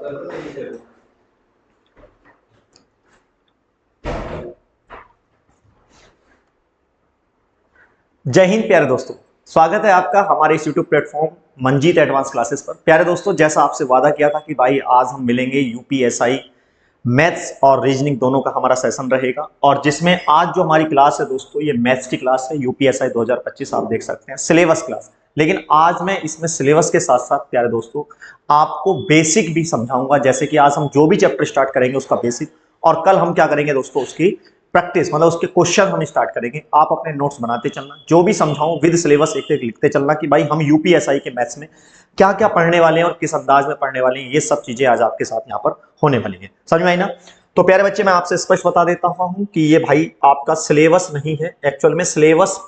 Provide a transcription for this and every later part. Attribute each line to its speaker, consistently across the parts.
Speaker 1: जय हिंद प्यारे दोस्तों, स्वागत है आपका हमारे इस YouTube platform Manjeet advance classes पर। प्यारे दोस्तों, जैसा आपसे वादा किया था कि भाई आज हम मिलेंगे यूपीएसआई मैथ्स और रीजनिंग दोनों का हमारा सेशन रहेगा, और जिसमें आज जो हमारी क्लास है दोस्तों, ये मैथ्स की क्लास है। यूपीएसआई 2025 आप देख सकते हैं, सिलेबस क्लास। लेकिन आज मैं इसमें सिलेबस के साथ साथ प्यारे दोस्तों आपको बेसिक भी समझाऊंगा, जैसे कि आज हम जो भी चैप्टर स्टार्ट करेंगे उसका बेसिक, और कल हम क्या करेंगे दोस्तों, उसकी प्रैक्टिस, मतलब उसके क्वेश्चन हम स्टार्ट करेंगे। आप अपने नोट्स बनाते चलना, जो भी समझाऊं विद सिलेबस एक एक लिखते चलना कि भाई हम यूपीएसआई के मैथ्स में क्या क्या पढ़ने वाले हैं और किस अंदाज में पढ़ने वाले हैं। ये सब चीजें आज आपके साथ यहाँ पर होने वाली है, समझ में आई ना। तो प्यारे बच्चे, मैं आपसे स्पष्ट बता देता हूं कि ये भाई आपका सिलेबस नहीं है, एक्चुअल में सिलेबस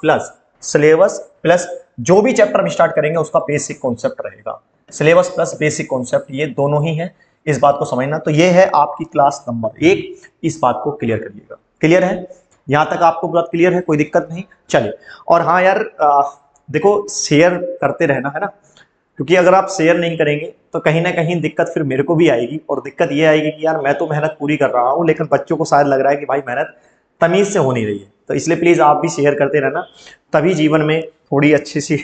Speaker 1: प्लस जो भी चैप्टर हम स्टार्ट करेंगे उसका बेसिक कॉन्सेप्ट रहेगा। सिलेबस प्लस बेसिक कॉन्सेप्ट, ये दोनों ही है, इस बात को समझना। तो ये है आपकी क्लास नंबर 1, इस बात को क्लियर करिएगा। क्लियर है? यहां तक आपको बात क्लियर है, कोई दिक्कत नहीं? चलिए। और हाँ यार, देखो शेयर करते रहना है ना, क्योंकि अगर आप शेयर नहीं करेंगे तो कहीं ना कहीं दिक्कत फिर मेरे को भी आएगी, और दिक्कत ये आएगी कि यार मैं तो मेहनत पूरी कर रहा हूं, लेकिन बच्चों को शायद लग रहा है कि भाई मेहनत तमीज से हो नहीं रही है। तो इसलिए प्लीज आप भी शेयर करते रहना, तभी जीवन में थोड़ी अच्छी सी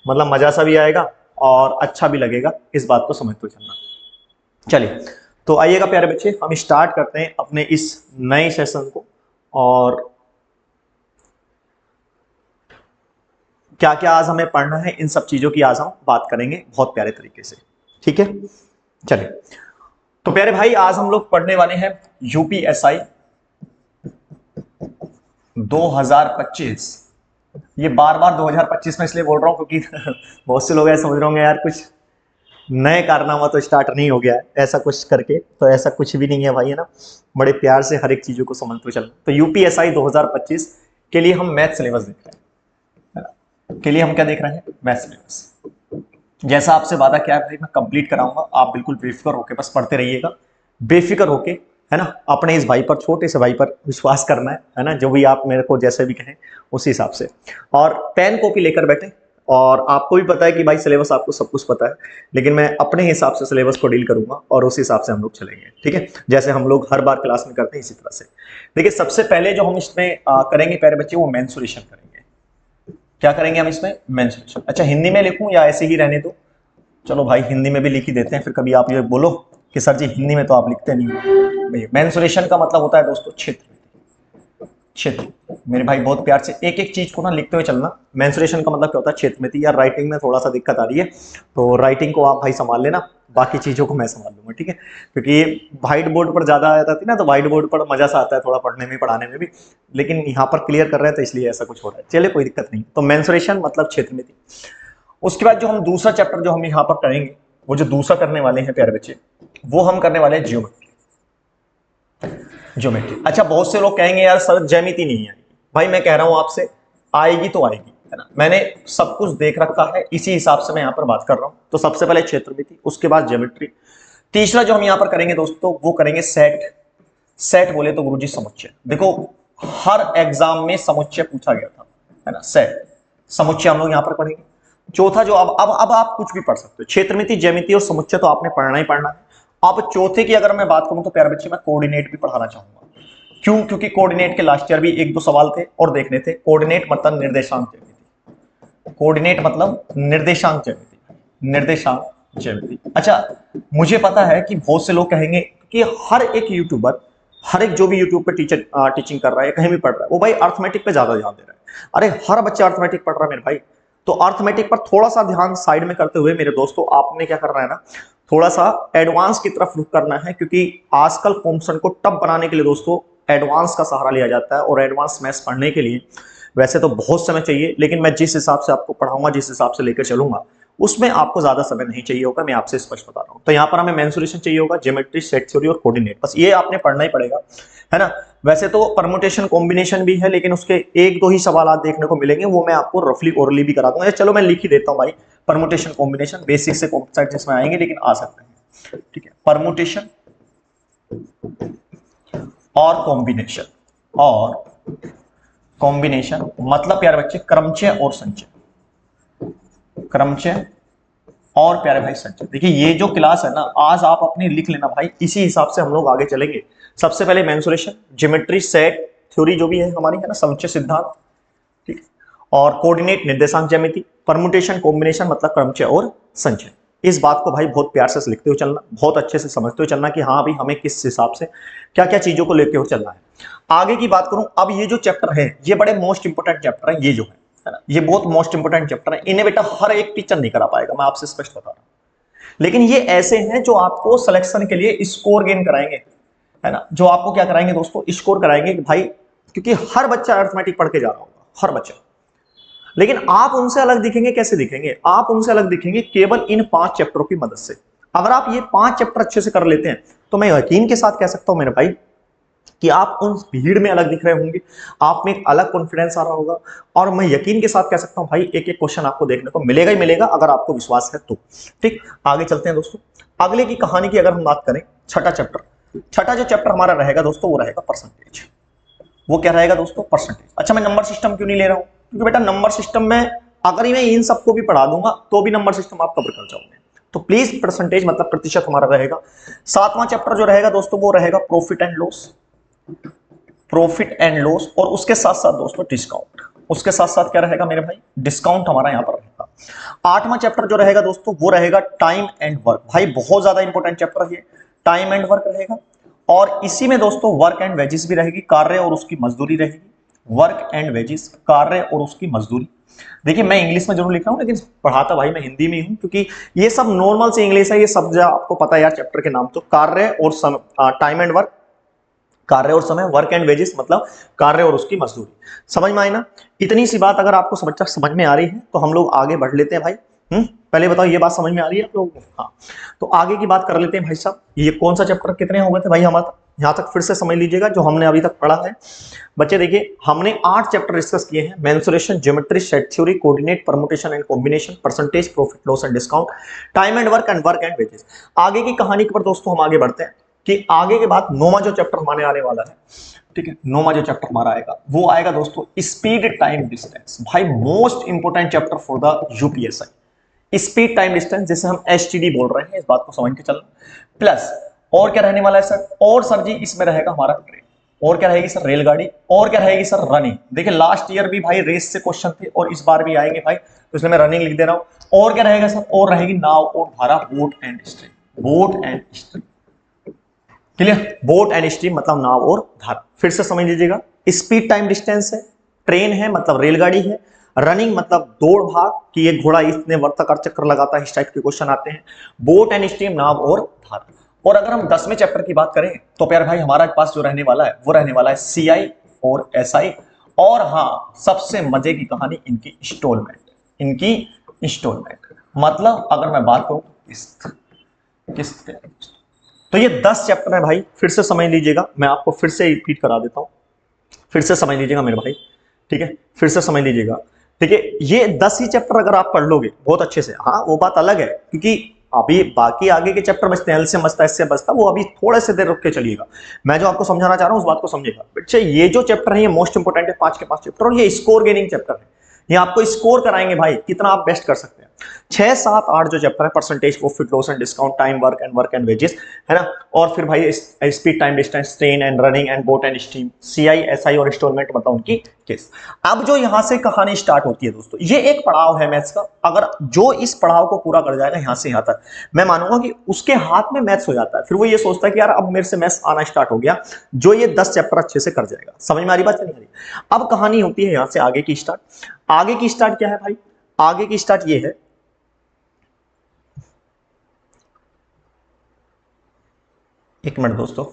Speaker 1: मतलब मजा सा भी आएगा और अच्छा भी लगेगा, इस बात को समझते चलना। चलिए, तो आइएगा प्यारे बच्चे, हम स्टार्ट करते हैं अपने इस नए सेशन को। और क्या क्या आज हमें पढ़ना है, इन सब चीजों की आज हम बात करेंगे बहुत प्यारे तरीके से। ठीक है, चलिए। तो प्यारे भाई, आज हम लोग पढ़ने वाले हैं यूपीएसआई 2025। ये बार बार 2025 में इसलिए बोल रहा हूं क्योंकि बहुत से लोग ऐसे समझ रहे होंगे यार कुछ नए कारनामा तो स्टार्ट नहीं हो गया है ऐसा कुछ करके। तो ऐसा कुछ भी नहीं है भाई, है ना। बड़े प्यार से हर एक चीजों को समझते चलना। तो यूपीएसआई 2025 के लिए हम मैथ सिलेबस देख रहे हैं, के लिए हम क्या देख रहे हैं, मैथ सिलेबस। जैसा आपसे वादा किया है भाई, मैं कंप्लीट कराऊंगा, आप बिल्कुल बेफिक्र होके बस पढ़ते रहिएगा, बेफिक्र होके, है ना। अपने इस भाई पर, छोटे से भाई पर विश्वास करना है ना। जो भी आप मेरे को जैसे भी कहें उसी हिसाब से, और पेन कॉपी लेकर बैठे। और आपको भी पता है कि भाई सिलेबस आपको सब कुछ पता है, लेकिन मैं अपने हिसाब से सिलेबस को डील करूंगा और उस हिसाब से हम लोग चलेंगे। ठीक है, जैसे हम लोग हर बार क्लास में करते हैं इसी तरह से। देखिए, सबसे पहले जो हम इसमें करेंगे प्यारे बच्चे, वो मेंसुरेशन करेंगे। क्या करेंगे हम इसमें, मेंसुरेशन। अच्छा, हिंदी में लिखूं या ऐसे ही रहने दो? चलो भाई, हिंदी में भी लिख ही देते हैं, फिर कभी आप ये बोलो कि सर जी हिंदी में तो आप लिखते नहीं हो। भाई मेंसुरेशन का मतलब होता है दोस्तों क्षेत्र। क्षेत्र, मेरे भाई बहुत प्यार से एक एक चीज को ना लिखते हुए चलना। मेंसुरेशन का मतलब क्या होता है, क्षेत्रमिति। यार राइटिंग में थोड़ा सा दिक्कत आ रही है, तो राइटिंग को आप भाई संभाल लेना, बाकी चीजों को मैं संभाल लूंगा। ठीक है, क्योंकि व्हाइट बोर्ड पर ज्यादा आ जाती ना, तो व्हाइट बोर्ड पर मजा सा आता है थोड़ा पढ़ने में, पढ़ाने में भी, लेकिन यहाँ पर क्लियर कर रहे हैं तो इसलिए ऐसा कुछ हो रहा है। चलिए, कोई दिक्कत नहीं। तो मेंसुरेशन मतलब क्षेत्रमिति। उसके बाद जो हम दूसरा चैप्टर जो हम यहाँ पर करेंगे, वो जो दूसरा करने वाले हैं प्यारे बच्चे, वो हम करने वाले हैं ज्योमेट्री। ज्योमेट्री। अच्छा, बहुत से लोग कहेंगे यार सर ज्यामिति नहीं आएगी। भाई मैं कह रहा हूं आपसे, आएगी तो आएगी, है ना। मैंने सब कुछ देख रखा है, इसी हिसाब से मैं यहाँ पर बात कर रहा हूं। तो सबसे पहले क्षेत्रमिति, उसके बाद ज्योमेट्री। तीसरा जो हम यहाँ पर करेंगे दोस्तों, वो करेंगे सेट। सेट बोले तो गुरुजी समुच्चय। देखो, हर एग्जाम में समुच्चय पूछा गया था, है ना। सेट, समुच्चय हम लोग यहाँ पर पढ़ेंगे। चौथा जो अब आप कुछ भी पढ़ सकते हो, क्षेत्रमिति, ज्यामिति और समुच्चय तो आपने पढ़ना ही पढ़ना है। अब चौथे की अगर मैं बात करूं तो प्यारे बच्चे, मैं कोऑर्डिनेट भी पढ़ाना चाहूंगा। क्यों? क्योंकि कोऑर्डिनेट के लास्ट ईयर भी एक दो सवाल थे और देखने थे। कोऑर्डिनेट मतलब निर्देशांक ज्यामिति। कोऑर्डिनेट मतलब निर्देशांक ज्यामिति, निर्देशांक ज्यामिति। अच्छा, मुझे पता है कि बहुत से लोग कहेंगे कि हर एक यूट्यूबर, हर एक जो भी यूट्यूब पे टीचिंग कर रहा है, कहीं भी पढ़ रहा है, वो भाई अर्थमेटिक पे ज्यादा ध्यान दे रहा है। अरे हर बच्चा अर्थमेटिक पढ़ रहा है मेरे भाई, तो अर्थमेटिक पर थोड़ा सा ध्यान साइड में करते हुए मेरे दोस्तों, आपने क्या करना है ना, थोड़ा सा एडवांस की तरफ रुख करना है। क्योंकि आजकल क्वेश्चन को टफ बनाने के लिए दोस्तों एडवांस का सहारा लिया जाता है, और एडवांस मैथ्स पढ़ने के लिए वैसे तो बहुत समय चाहिए, लेकिन मैं जिस हिसाब से आपको पढ़ाऊंगा, जिस हिसाब से लेकर चलूंगा, उसमें आपको ज्यादा समय नहीं चाहिए होगा। मैं आपसे स्पष्ट बता रहा हूं। तो यहाँ पर हमें मेंसुरेशन चाहिए होगा, ज्योमेट्री, सेट थ्योरी और कोऑर्डिनेट, बस ये आपने पढ़ना ही पड़ेगा, है ना। वैसे तो परमुटेशन कॉम्बिनेशन भी है, लेकिन उसके एक दो ही सवाल देखने को मिलेंगे, वो मैं आपको रफली ओरली भी करा दूंगा। चलो मैं लिख ही देता हूं भाई, परमुटेशन कॉम्बिनेशन बेसिक से कॉम्प्लेक्स जिसमें आएंगे, लेकिन आ सकते हैं। ठीक है, परमुटेशन और कॉम्बिनेशन, और कॉम्बिनेशन मतलब यार बच्चे क्रमचय और संचय, क्रमचय और प्यारे भाई संचय। देखिए ये जो क्लास है ना, आज आप अपनी लिख लेना भाई, इसी हिसाब से हम लोग आगे चलेंगे। सबसे पहले मेंसुरेशन, ज्योमेट्री, सेट थ्योरी जो भी है हमारी, है ना, समुच्चय सिद्धांत, ठीक, और कोऑर्डिनेट निर्देशांक ज्यामिति, परमुटेशन कॉम्बिनेशन मतलब क्रमचय और संचय। इस बात को भाई बहुत प्यार से लिखते हुए चलना, बहुत अच्छे से समझते हुए चलना कि हाँ भाई हमें किस हिसाब से क्या क्या चीजों को लेते हुए चलना है। आगे की बात करूं, अब ये जो चैप्टर है ये बड़े मोस्ट इंपोर्टेंट चैप्टर है, ये जो है ना, ये बहुत मोस्ट इंपोर्टेंट चैप्टर है। इन्हें बेटा हर एक टीचर नहीं करा पाएगा, मैं आपसे स्पष्ट बता रहा हूं, लेकिन ये ऐसे हैं जो आपको सिलेक्शन के लिए स्कोर गेन कराएंगे, है ना, जो आपको क्या कराएंगे दोस्तों, स्कोर कराएंगे कि भाई, क्योंकि हर बच्चा अरिथमेटिक पढ़ के जा रहा होगा, हर बच्चा, लेकिन आप उनसे अलग दिखेंगे। कैसे दिखेंगे आप उनसे अलग दिखेंगे? केवल इन 5 चैप्टरों की मदद से। अगर आप ये 5 चैप्टर अच्छे से कर लेते हैं तो मैं यकीन के साथ कह सकता हूं मेरे भाई कि आप उन भीड़ में अलग दिख रहे होंगे, आप में एक अलग कॉन्फिडेंस आ रहा होगा, और मैं यकीन के साथ कह सकता हूं भाई एक एक क्वेश्चन आपको देखने को मिलेगा ही मिलेगा, अगर आपको विश्वास है तो। ठीक, आगे चलते हैं दोस्तों। अगले की कहानी की अगर हम बात करें, छठा चैप्टर, छठा जो चैप्टर हमारा रहेगा दोस्तों वो रहेगा परसेंटेज। वो क्या रहेगा दोस्तों? परसेंटेज। अच्छा, मैं नंबर सिस्टम क्यों नहीं ले रहा हूं? क्योंकि बेटा नंबर सिस्टम में अगर मैं इन सबको भी पढ़ा दूंगा तो भी नंबर सिस्टम आप कवर कर जाओगे, तो प्लीज परसेंटेज मतलब प्रतिशत हमारा रहेगा। सातवां चैप्टर जो रहेगा दोस्तों वो रहेगा profit and loss, profit and loss, और उसके साथ साथ दोस्तों डिस्काउंट। उसके साथ साथ क्या रहेगा मेरे भाई? डिस्काउंट हमारा यहां पर रहेगा। आठवां चैप्टर जो रहेगा दोस्तों वो रहेगा टाइम एंड वर्क। भाई बहुत ज्यादा इंपॉर्टेंट चैप्टर है, टाइम एंड वर्क रहेगा, और इसी में दोस्तों वर्क एंड वेजेस भी रहेगी, कार्य और उसकी मजदूरी रहेगी। वर्क एंड वेजेस, कार्य और उसकी मजदूरी। देखिए मैं इंग्लिश में जरूर लिख रहा हूं, लेकिन पढ़ाता भाई मैं हिंदी में हूं, क्योंकि ये सब नॉर्मल से इंग्लिश है, ये सब आपको पता है यार चैप्टर के नाम। तो कार्य और टाइम एंड वर्क, कार्य और समय, वर्क एंड वेजेस मतलब कार्य और उसकी मजदूरी। समझ में आई ना? इतनी सी बात अगर आपको समझ में आ रही है तो हम लोग आगे बढ़ लेते हैं भाई। पहले बताओ ये बात समझ में आ रही है आप लोगों को? हाँ, तो आगे की बात कर लेते हैं भाई साहब। ये कौन सा चैप्टर कितने हो गए थे भाई हमारा? यहां तक फिर से समझ लीजिएगा जो हमने अभी तक पढ़ा है बच्चे। देखिए हमने 8 चैप्टर डिस्कस किए हैं, mensuration, geometry, set theory, coordinate, permutation and combination, percentage, profit loss and discount, time and work and wages. आगे की कहानी पर दोस्तों हम आगे बढ़ते हैं कि आगे के बाद 9वां जो चैप्टर हमारे आने वाला है, ठीक है, 9वां जो चैप्टर हमारा आएगा वो आएगा दोस्तों स्पीड टाइम डिस्टेंस। भाई most important chapter for the UPSI, speed time distance, जिसे हम एसटीडी बोल रहे हैं, इस बात को समझ के चलना। प्लस और क्या रहने वाला है सर? और सर जी इसमें रहेगा हमारा ट्रेन, और क्या रहेगी सर? रेलगाड़ी, और क्या रहेगी सर? रनिंग। देखिए लास्ट ईयर भी भाई रेस से क्वेश्चन थे और इस बार भी आएंगे भाई, तो इसलिए मैं रनिंग लिख दे रहा हूं। और क्या रहेगा सर? और रहेगी नाव और धारा, boat and stream, boat and stream. Clear? Boat and stream मतलब नाव और धारा। फिर से समझ लीजिएगा, स्पीड टाइम डिस्टेंस है, ट्रेन है मतलब रेलगाड़ी है, रनिंग मतलब दौड़ भाग कि ये घोड़ा इतने वर्ताकार चक्कर लगाता है, इस टाइप के क्वेश्चन आते हैं, बोट एंड स्ट्रीम नाव और धारा। और अगर हम 10वें चैप्टर की बात करें तो प्यारे भाई हमारे पास जो रहने वाला है वो रहने वाला है सीआई और एसआई, और हाँ सबसे मजे की कहानी इनकी इंस्टॉलमेंट, इनकी इंस्टॉलमेंट मतलब अगर मैं बात करूं किस्त। तो ये 10 चैप्टर है भाई, फिर से समझ लीजिएगा, मैं आपको फिर से रिपीट करा देता हूं, फिर से समझ लीजिएगा मेरे भाई, ठीक है, फिर से समझ लीजिएगा। ठीक है, ये 10 ही चैप्टर अगर आप पढ़ लोगे बहुत अच्छे से, हाँ वो बात अलग है, क्योंकि अभी बाकी आगे के चैप्टर बचते हैं, एल से बचता है, इससे बचता, वो अभी थोड़े से देर रुक के चलिएगा, मैं जो आपको समझाना चाह रहा हूं उस बात को समझिएगा। बच्चे ये जो चैप्टर है ये मोस्ट इंपोर्टेंट है, 5 के 5 चैप्टर, और ये स्कोर गेनिंग चैप्टर है, ये आपको स्कोर कराएंगे भाई कितना आप बेस्ट कर सकते हैं। 6, 7, 8 जो चैप्टर है, percentage, profit loss and discount, time work and wages, है ना, और फिर भाई speed time distance, train and running and boat and steam, CI SI और इंस्टॉलमेंट मतलब उनकी केस। अब जो यहां से कहानी स्टार्ट होती है दोस्तों, ये एक पड़ाव है मैथ्स का, अगर जो इस पड़ाव को पूरा कर जाएगा यहां से यहां तक, मैं मानूंगा कि उसके हाथ में मैथ्स हो जाता है, फिर वो ये सोचता है कि यार अब मेरे से मैथ्स आना स्टार्ट हो गया, जो ये 10 चैप्टर अच्छे से कर जाएगा। समझ में आ रही बात नहीं आ रही? अब कहानी होती है यहां से आगे की स्टार्ट। आगे की स्टार्ट क्या है भाई? आगे की स्टार्ट ये है, एक मिनट दोस्तों,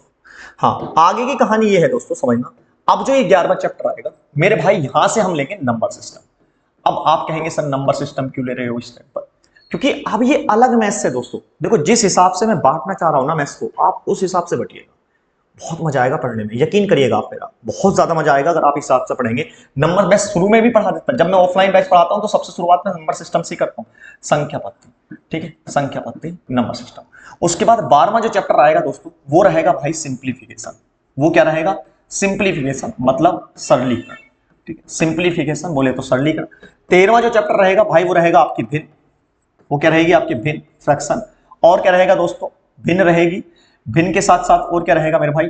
Speaker 1: हाँ आगे की कहानी ये है दोस्तों, समझना। अब जो ये 11वां चैप्टर आएगा मेरे भाई, यहां से हम लेंगे नंबर सिस्टम। अब आप कहेंगे सर नंबर सिस्टम क्यों ले रहे हो इस टाइम पर? क्योंकि अब ये अलग मैथ्स है दोस्तों। देखो जिस हिसाब से मैं बांटना चाह रहा हूं ना मैथ्स को, आप उस हिसाब से बटिएगा, बहुत मजा आएगा पढ़ने में, यकीन करिएगा आप मेरा, बहुत ज्यादा मजा आएगा अगर आप इस हिसाब से पढ़ेंगे। नंबर मैं शुरू में भी पढ़ा देता, जब मैं ऑफलाइन बैच पढ़ाता हूं तो सबसे शुरुआत में नंबर सिस्टम से करता हूं, संख्या पत्ती, ठीक है, संख्या पत्ती नंबर सिस्टम। उसके बाद 12वां जो चैप्टर आएगा दोस्तों वो रहेगा भाई सिंप्लीफिकेशन। वो क्या रहेगा? सिंप्लीफिकेशन मतलब सरलीकरण, ठीक है, सिंप्लीफिकेशन बोले तो सरलीकरण। 13वां जो चैप्टर रहेगा भाई वो रहेगा आपकी भिन्न, वो क्या रहेगी आपकी भिन्न, फ्रैक्शन। और क्या रहेगा दोस्तों, भिन्न रहेगी। भिन्न के साथ साथ और क्या रहेगा मेरे भाई,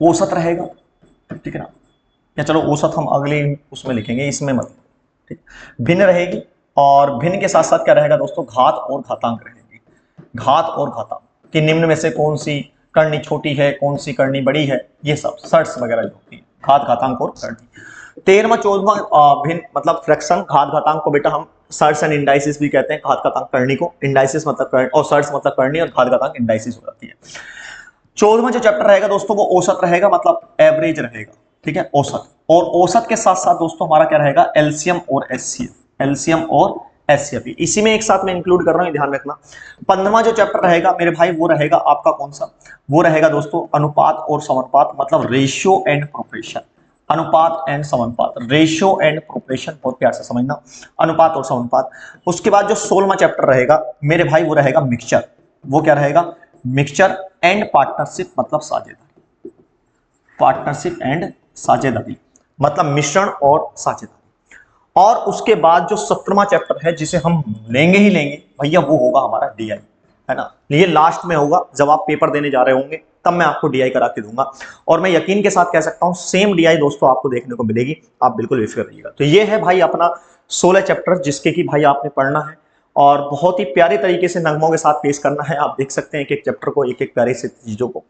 Speaker 1: औसत रहेगा, ठीक है ना। या चलो औसत हम अगले उसमें लिखेंगे, इसमें मत, ठीक। भिन्न रहेगी और भिन्न के साथ साथ क्या रहेगा दोस्तों, घात और घातांक रहेगी। घात और घातांक कि निम्न में से कौन सी करनी छोटी है, कौन सी करनी बड़ी है, ये सब सर्ट्स वगैरह जो होती है, घात घातांक और करनी। 13वां 14वां भिन्न मतलब फ्रैक्शन, घात घातांक को बेटा हम सर्ट्स एंड इंडाइसिस भी कहते हैं। घात घातांक करनी को, इंडाइसिस मतलब करनी और सर्ट्स मतलब करनी, और घात घातांक इंडाइसिस हो जाती है। 14वां जो चैप्टर रहेगा दोस्तों वो औसत रहेगा, मतलब एवरेज रहेगा, ठीक है, औसत। और औसत के साथ साथ दोस्तों हमारा क्या रहेगा, एलसीएम और एचसीएफ। एलसीएम और एचसीएफ इसी में एक साथ में इंक्लूड कर रहा हूं, ध्यान रखना। 15वां जो चैप्टर रहेगा मेरे भाई वो रहेगा आपका कौन सा, वो रहेगा दोस्तों अनुपात और समानुपात, मतलब रेशियो एंड प्रोपोर्शन। अनुपात एंड समानुपात, रेशियो एंड प्रोपोर्शन, बहुत प्यार से समझना, अनुपात और समानुपात। उसके बाद जो 16वां चैप्टर रहेगा मेरे भाई वो रहेगा मिक्सचर। वो क्या रहेगा, मिक्सचर एंड पार्टनरशिप, मतलब साझेदारी। पार्टनरशिप एंड साझेदारी मतलब मिश्रण और साझेदारी। और उसके बाद जो 17वां चैप्टर है जिसे हम लेंगे ही लेंगे भैया, वो होगा हमारा डीआई, है ना। ये लास्ट में होगा, जब आप पेपर देने जा रहे होंगे तब मैं आपको डीआई करा के दूंगा। और मैं यकीन के साथ कह सकता हूं सेम डीआई दोस्तों आपको देखने को मिलेगी, आप बिल्कुल बेफिक्र रहिएगा। तो ये है भाई अपना 16 चैप्टर जिसके कि भाई आपने पढ़ना है और बहुत ही प्यारे तरीके से नगमों के साथ पेश करना है। आप देख सकते हैं एक एक चैप्टर को, एक एक प्यारे से चीजों को।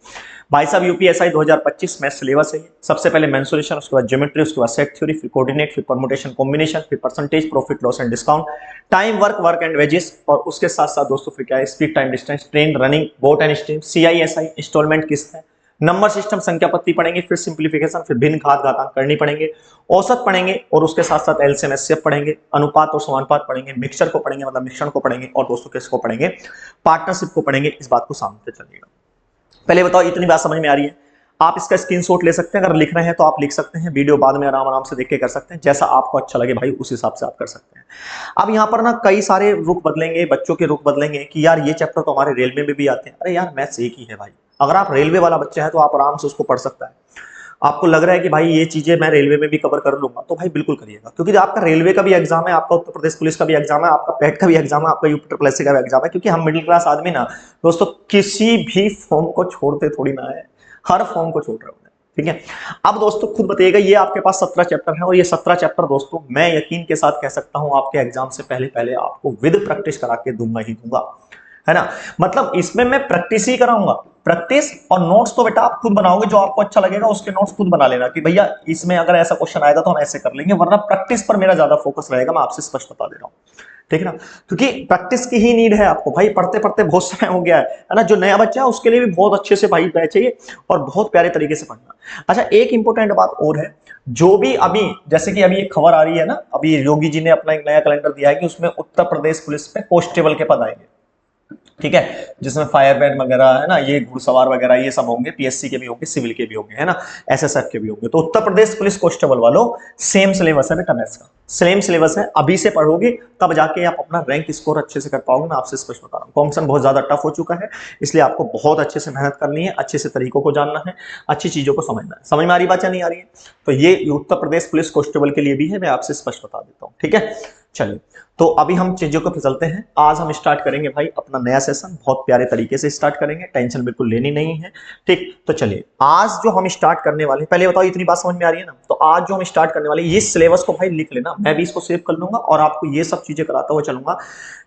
Speaker 1: भाई साहब यूपीएसआई 2025 मैथ सिलेबस है। सबसे पहले मेंसुरेशन, उसके बाद ज्योमेट्री, उसके बाद सेट थ्योरी, फिर कोऑर्डिनेट, फिर परमुटेशन कॉम्बिनेशन, फिर percentage, profit loss and discount, time work, work and wages, और उसके साथ साथ दोस्तों फिर क्या है, speed time distance, train running, boat and stream, CI SI, instalment किस्त है, नंबर सिस्टम, संख्या पत्ती पढ़ेंगे, फिर सिंप्लीफिकेशन, फिर भिन्न घात घातांक करनी पढ़ेंगे, औसत पढ़ेंगे, और उसके साथ साथ एलसीएम एचसीएफ पढ़ेंगे, अनुपात और समानुपात पढ़ेंगे, मिक्सचर को पढ़ेंगे मतलब मिश्रण को पढ़ेंगे, और दोस्तों किसको पढ़ेंगे, पार्टनरशिप को पढ़ेंगे। इस बात को सामने चलिएगा। पहले बताओ इतनी बात समझ में आ रही है? आप इसका स्क्रीनशॉट ले सकते हैं, अगर लिख रहे हैं तो आप लिख सकते हैं, वीडियो बाद में आराम आराम से देख के कर सकते हैं, जैसा आपको अच्छा लगे भाई उस हिसाब से आप कर सकते हैं। अब यहाँ पर ना कई सारे रुख बदलेंगे, बच्चों के रुख बदलेंगे कि यार ये चैप्टर तो हमारे रेलवे में भी आते हैं। अरे यार मैथ्स एक ही है भाई, अगर आप रेलवे वाला बच्चा है तो आप आराम से उसको पढ़ सकता है। आपको लग रहा है कि भाई ये चीजें मैं रेलवे में भी कवर कर लूंगा, तो भाई बिल्कुल करिएगा, क्योंकि आपका रेलवे का भी एग्जाम है, आपका उत्तर प्रदेश पुलिस का भी एग्जाम है, आपका पेट का भी एग्जाम है, आपका यूपी ट्रिपल एससी का भी एग्जाम है। क्योंकि हम मिडिल क्लास आदमी ना दोस्तों किसी भी फॉर्म को छोड़ते थोड़ी ना है, हर फॉर्म को छोड़ रहे होते हैं, ठीक है। अब दोस्तों खुद बताइएगा, ये आपके पास 17 चैप्टर है, और ये 17 चैप्टर दोस्तों मैं यकीन के साथ कह सकता हूं आपके एग्जाम से पहले पहले आपको विद प्रैक्टिस करा के दूंगा ही दूंगा, है ना। मतलब इसमें मैं प्रैक्टिस ही कराऊंगा, प्रैक्टिस, और नोट्स तो बेटा आप खुद बनाओगे, जो आपको अच्छा लगेगा उसके नोट्स खुद बना लेना कि भैया इसमें अगर ऐसा क्वेश्चन आएगा तो हम ऐसे कर लेंगे, वरना प्रैक्टिस पर मेरा ज्यादा फोकस रहेगा, मैं आपसे स्पष्ट बता दे रहा हूं, ठीक है ना। क्योंकि प्रैक्टिस की ही नीड है आपको भाई, पढ़ते पढ़ते बहुत समय हो गया है ना। जो नया बच्चा है उसके लिए भी बहुत अच्छे से भाई बैच चाहिए और बहुत प्यारे तरीके से पढ़ना। अच्छा एक इंपॉर्टेंट बात और है, जो भी अभी जैसे कि अभी एक खबर आ रही है ना, अभी योगी जी ने अपना एक नया कैलेंडर दिया है कि उसमें उत्तर प्रदेश पुलिस में कांस्टेबल के पद आएंगे, ठीक है, जिसमें फायरमैन वगैरह है ना, ये घुड़सवार वगैरह ये सब होंगे, पीएससी के भी होंगे, सिविल के भी होंगे, है ना, एसएसएफ के भी होंगे। तो उत्तर प्रदेश पुलिस कांस्टेबल वालों सेम सिलेबस है बेटा मैथ्स का, सेम सिलेबस है। अभी से पढ़ोगे तब जाके आप अपना रैंक स्कोर अच्छे से कर पाओगे, मैं आपसे स्पष्ट बता रहा हूँ। कॉम्पिटिशन बहुत ज्यादा टफ हो चुका है, इसलिए आपको बहुत अच्छे से मेहनत करनी है, अच्छे से तरीकों को जानना है, अच्छी चीजों को समझना है। समझ में आ रही बात या नहीं आ रही है? तो ये उत्तर प्रदेश पुलिस कांस्टेबल के लिए भी है, मैं आपसे स्पष्ट बता देता हूँ, ठीक है। चलिए तो अभी हम चीजों को फिसलते हैं। आज हम स्टार्ट करेंगे भाई अपना नया सेशन, बहुत प्यारे तरीके से स्टार्ट करेंगे, टेंशन बिल्कुल लेनी नहीं है, ठीक। तो चलिए आज जो हम स्टार्ट करने वाले हैं, पहले बताओ इतनी बात समझ में आ रही है ना? तो आज जो हम स्टार्ट करने वाले हैं, ये सिलेबस को भाई लिख लेना, मैं भी इसको सेव कर लूंगा और आपको ये सब चीजें कराता हुआ चलूंगा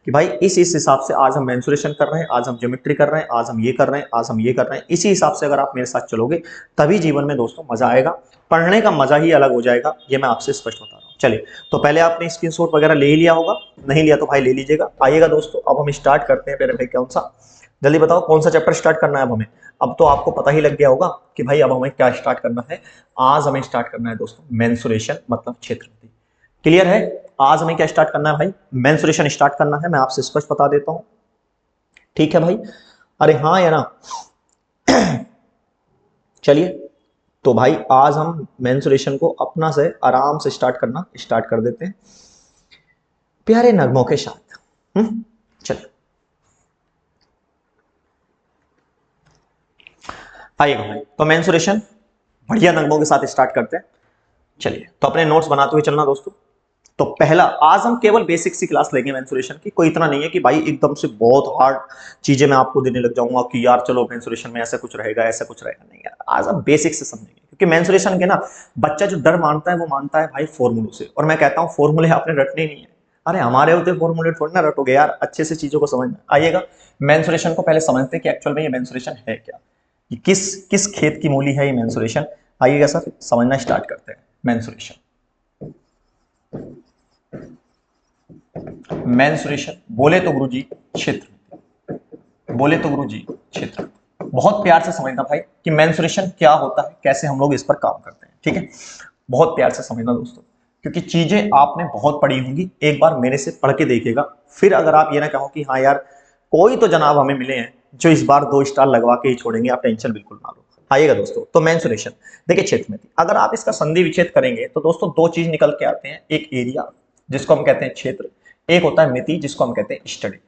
Speaker 1: कि भाई इस हिसाब से आज हम मेंसुरेशन कर रहे हैं, आज हम ज्योमेट्री कर रहे हैं, आज हम ये कर रहे हैं, आज हम ये कर रहे हैं। इसी हिसाब से अगर आप मेरे साथ चलोगे तभी जीवन में दोस्तों मजा आएगा, पढ़ने का मजा ही अलग हो जाएगा, ये मैं आपसे स्पष्ट बता रहा हूँ। चलिए तो पहले आपने स्क्रीनशॉट वगैरह ले ही लिया होगा, नहीं लिया तो भाई ले लीजिएगा। आइएगा दोस्तों अब हम स्टार्ट करते हैं। मेरे भाई कौन सा, जल्दी बताओ कौन सा चैप्टर स्टार्ट करना है अब हमें? अब तो आपको पता ही लग गया होगा कि भाई अब हमें क्या स्टार्ट करना है। आज हमें स्टार्ट करना है दोस्तों मेंसुरेशन मतलब क्षेत्रफल। क्लियर है? आज हमें क्या स्टार्ट करना है भाई? मेंसुरेशन स्टार्ट करना है, मैं आपसे स्पष्ट बता देता हूं, ठीक है भाई? अरे हाँ या ना? चलिए तो भाई आज हम मेंसुरेशन को अपना से आराम से स्टार्ट करना स्टार्ट कर देते हैं प्यारे नगमों के साथ। चलिए आइएगा भाई, तो मेंसुरेशन बढ़िया नगमों के साथ स्टार्ट करते हैं। चलिए तो अपने नोट्स बनाते हुए चलना दोस्तों, तो पहला, आज हम केवल बेसिक सी क्लास लेंगे मेंसुरेशन की, कोई इतना नहीं है कि भाई एकदम से बहुत हार्ड चीजें मैं आपको देने लग जाऊंगा कि यार चलो मेंसुरेशन में ऐसा कुछ रहेगा ऐसा कुछ रहेगा, नहीं यार, आज हम बेसिक से समझेंगे। क्योंकि मेंसुरेशन के ना बच्चा जो डर मानता है वो मानता है भाई फॉर्मूलों से, और मैं कहता हूँ फॉर्मूले आपने रटने नहीं है। अरे हमारे होते फॉर्मूले थोड़ी ना रटोगे यार, अच्छे से चीजों को समझना। आइएगा मेंसुरेशन को पहले समझते हैं कि एक्चुअल में ये मेंसुरेशन है क्या, ये किस किस खेत की मूली है ये मेंसुरेशन। आइएगा सर समझना स्टार्ट करते हैं मेंसुरेशन। मेंसुरेशन बोले तो गुरुजी क्षेत्र, बोले तो गुरुजी क्षेत्र। बहुत प्यार से समझना भाई कि मेंसुरेशन क्या होता है, कैसे हम लोग इस पर काम करते हैं, ठीक है। बहुत प्यार से समझना दोस्तों, क्योंकि चीजें आपने बहुत पढ़ी होंगी, एक बार मेरे से पढ़ के देखिएगा, फिर अगर आप ये ना कहो कि हाँ यार कोई तो जनाब हमें मिले हैं जो इस बार 2 स्टार लगवा के ही छोड़ेंगे, आप टेंशन बिल्कुल ना लो। आइएगा दोस्तों, तो मेंसुरेशन देखिए क्षेत्र में अगर आप इसका संधि विच्छेद करेंगे तो दोस्तों 2 चीज निकल के आते हैं, एक एरिया जिसको हम कहते हैं क्षेत्र, एक होता है मिति जिसको हम कहते हैं स्टडी,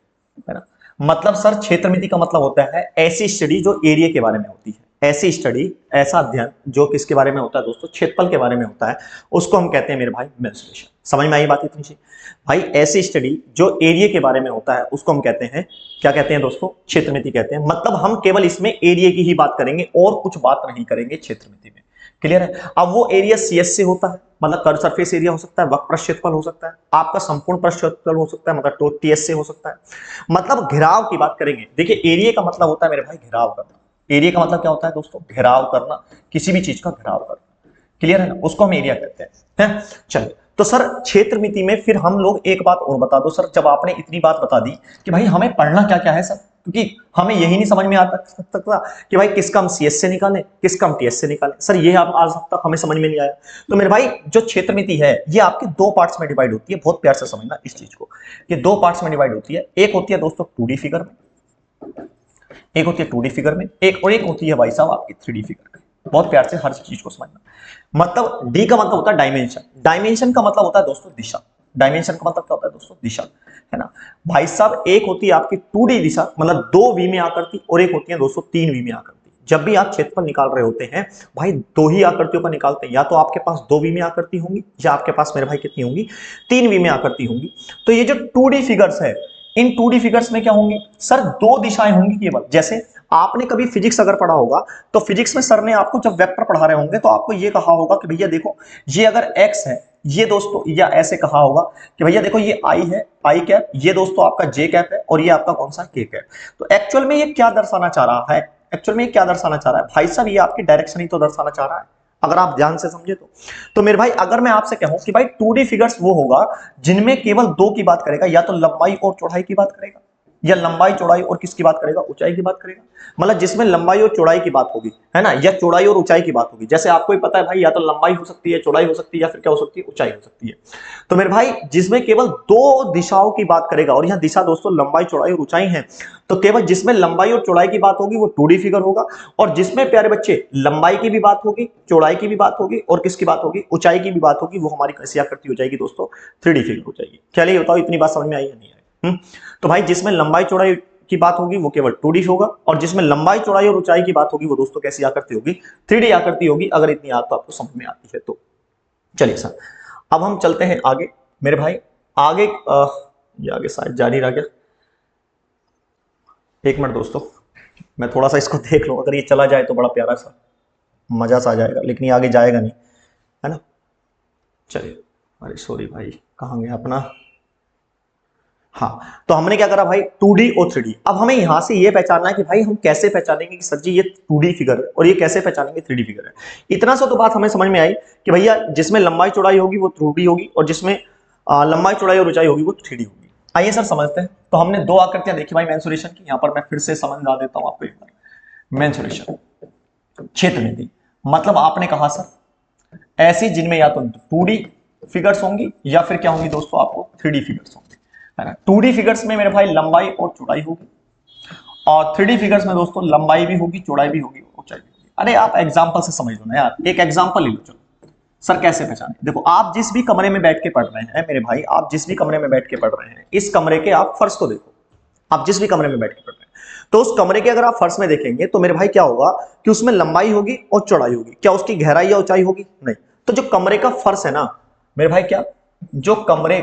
Speaker 1: है ना। मतलब सर क्षेत्र मिति का मतलब होता है ऐसी स्टडी जो एरिया के बारे में होती है, ऐसी स्टडी ऐसा अध्ययन जो किसके बारे में होता है दोस्तों, क्षेत्रफल के बारे में होता है, उसको हम कहते हैं मेरे भाई मेंसुरेशन। समझ में आई बात इतनी सी भाई, ऐसी स्टडी जो एरिया के बारे में होता है उसको हम कहते हैं, क्या कहते हैं दोस्तों, क्षेत्र मिति कहते हैं। मतलब हम केवल इसमें एरिया की ही बात करेंगे और कुछ बात नहीं करेंगे क्षेत्र मिति में, क्लियर है। अब वो एरिया सीएस से होता है, मतलब कर्व सरफेस एरिया हो सकता है, वक्र पृष्ठ क्षेत्रफल हो सकता है, आपका संपूर्ण पृष्ठ क्षेत्रफल हो सकता है, मतलब टीएस से हो सकता है। मतलब घेराव की बात करेंगे, देखिए एरिया का मतलब होता है मेरे भाई घेराव करना। एरिया का मतलब क्या होता है दोस्तों, घेराव करना, किसी भी चीज का घेराव करना, क्लियर है ना, उसको हम एरिया कहते हैं। चलिए, तो सर क्षेत्र मिति में फिर हम लोग एक बात और बता दो सर, जब आपने इतनी बात बता दी कि भाई हमें पढ़ना क्या क्या है सर, क्योंकि हमें यही नहीं समझ में आता था कि भाई किसका हम सीएस से निकालें, किसका हम टीएस से निकालें, सर ये आज तक हमें समझ में नहीं आया। तो मेरे भाई जो क्षेत्र मिति है ये आपके 2 पार्ट्स में डिवाइड होती है, बहुत प्यार से समझना इस चीज को, ये 2 पार्ट्स में डिवाइड होती है। एक होती है दोस्तों 2D फिगर में, एक होती है 2D फिगर में, एक होती है भाई साहब आपकी 3D फिगर में। बहुत प्यार से हर चीज को समझना। मतलब डी का मतलब होता है डायमेंशन, डायमेंशन का मतलब होता है दोस्तों दिशा, डायमेंशन का मतलब क्या होता है दोस्तों, दिशा, है ना भाई साहब। एक होती है आपकी 2D दिशा, मतलब 2V में आकृति, और एक होती है दोस्तों 3V में आकृति। जब भी आप क्षेत्रफल निकाल रहे होते हैं भाई 2 ही आकृतियों का निकालते हैं, या तो आपके पास 2V में आकृति होंगी या आपके पास मेरे भाई कितनी होंगी, 3V में आकृति होंगी। तो ये जो 2D फिगर्स है, इन 2D फिगर्स में क्या होंगी सर, 2 दिशाएं होंगी केवल। जैसे आपने कभी फिजिक्स अगर पढ़ा होगा तो फिजिक्स में सर ने आपको जब वेक्टर पढ़ा रहे होंगे तो आपको ये कहा होगा कि भैया देखो ये अगर x है, ये दोस्तों, या ऐसे कहा होगा कि भैया देखो ये i है, i कैप, ये दोस्तों आपका j कैप है, और ये आपका कौन सा k कैप। तो एक्चुअल में ये क्या दर्शाना चाह रहा है, एक्चुअल में ये क्या दर्शाना चाह रहा है भाई साहब, ये आपकी डायरेक्शन ही तो दर्शाना चाह रहा है, अगर आप ध्यान से समझे तो मेरे भाई अगर मैं आपसे कहूं कि भाई 2D फिगर्स वो होगा जिनमें केवल 2 की बात करेगा, या तो लंबाई और चौड़ाई की बात करेगा, या लंबाई चौड़ाई और किसकी बात करेगा, ऊंचाई की बात करेगा। मतलब जिसमें लंबाई और चौड़ाई की बात होगी, है ना, या चौड़ाई और ऊंचाई की बात होगी। जैसे आपको ही पता है भाई, या तो लंबाई हो सकती है, चौड़ाई हो सकती है, या फिर क्या हो सकती है, ऊंचाई हो सकती है। तो मेरे भाई जिसमें केवल 2 दिशाओं की बात करेगा, और यहाँ दिशा दोस्तों लंबाई चौड़ाई और ऊंचाई है, तो केवल जिसमें लंबाई और चौड़ाई की बात होगी वो 2D फिगर होगा, और जिसमें प्यारे बच्चे लंबाई की भी बात होगी, चौड़ाई की भी बात होगी, और किसकी बात होगी, ऊंचाई की भी बात होगी, वो हमारी कैसी आकृति हो जाएगी दोस्तों, 3D फिगर हो जाएगी। चलिए बताओ इतनी बात समझ में आई या नहीं आई। तो भाई जिसमें लंबाई चौड़ाई की बात होगी वो केवल 2D होगा, और जिसमें लंबाई चौड़ाई और ऊंचाई की बात होगी वो दोस्तों कैसी आकृति होगी, 3D आकृति होगी। अगर इतनी बात तो आपको समझ में आती है तो चलिए सर, अब हम चलते हैं आगे मेरे भाई। आगे ये आगे शायद जारी रह गया, एक मिनट दोस्तों मैं थोड़ा सा इसको देख लूं, अगर ये चला जाए तो बड़ा प्यारा सा मजा सा आ जाएगा, लेकिन ये आगे जाएगा नहीं, है ना। चलिए, अरे सॉरी भाई, कहाँ गया अपना, हाँ। तो हमने क्या करा भाई, 2D और 3D। अब हमें यहां से ये पहचानना है कि भाई हम कैसे पहचानेंगे कि सर जी ये 2D फिगर है, और ये कैसे पहचानेंगे 3D फिगर है। इतना सा तो बात हमें समझ में आई कि भैया जिसमें लंबाई चौड़ाई होगी वो 2D होगी, और जिसमें लंबाई चौड़ाई और ऊंचाई होगी वो 3D होगी। आइए सर समझते हैं। तो हमने 2 आकृतियां देखी भाई मेंसुरेशन की, यहां पर मैं फिर से समझा देता हूं आपको एक बार। मेंसुरेशन क्षेत्र मिति, मतलब आपने कहा सर ऐसी जिनमें या तो 2D फिगर्स होंगी या फिर क्या होंगी दोस्तों, आपको 3D फिगर्स होंगी, है ना। 2D फिगर्स में मेरे भाई लंबाई और चौड़ाई होगी, और 3D फिगर्स में दोस्तों लंबाई भी होगी, चौड़ाई भी होगी, ऊंचाई भी होगी। अरे आप एग्जांपल से समझ लो ना यार, एक एग्जांपल ले लो। चलो सर कैसे पहचाने, देखो आप जिस भी कमरे में बैठ के पढ़ रहे हैं मेरे भाई, आप जिस भी कमरे में बैठ के पढ़ रहे हैं, इस कमरे के आप फर्श को देखो, आप जिस भी कमरे में बैठ के पढ़ रहे हैं, तो उस कमरे के अगर आप फर्श में देखेंगे तो मेरे भाई क्या होगा कि उसमें लंबाई होगी और चौड़ाई होगी। क्या उसकी गहराई या ऊंचाई होगी, नहीं। तो जो कमरे का फर्श है ना मेरे भाई, क्या जो कमरे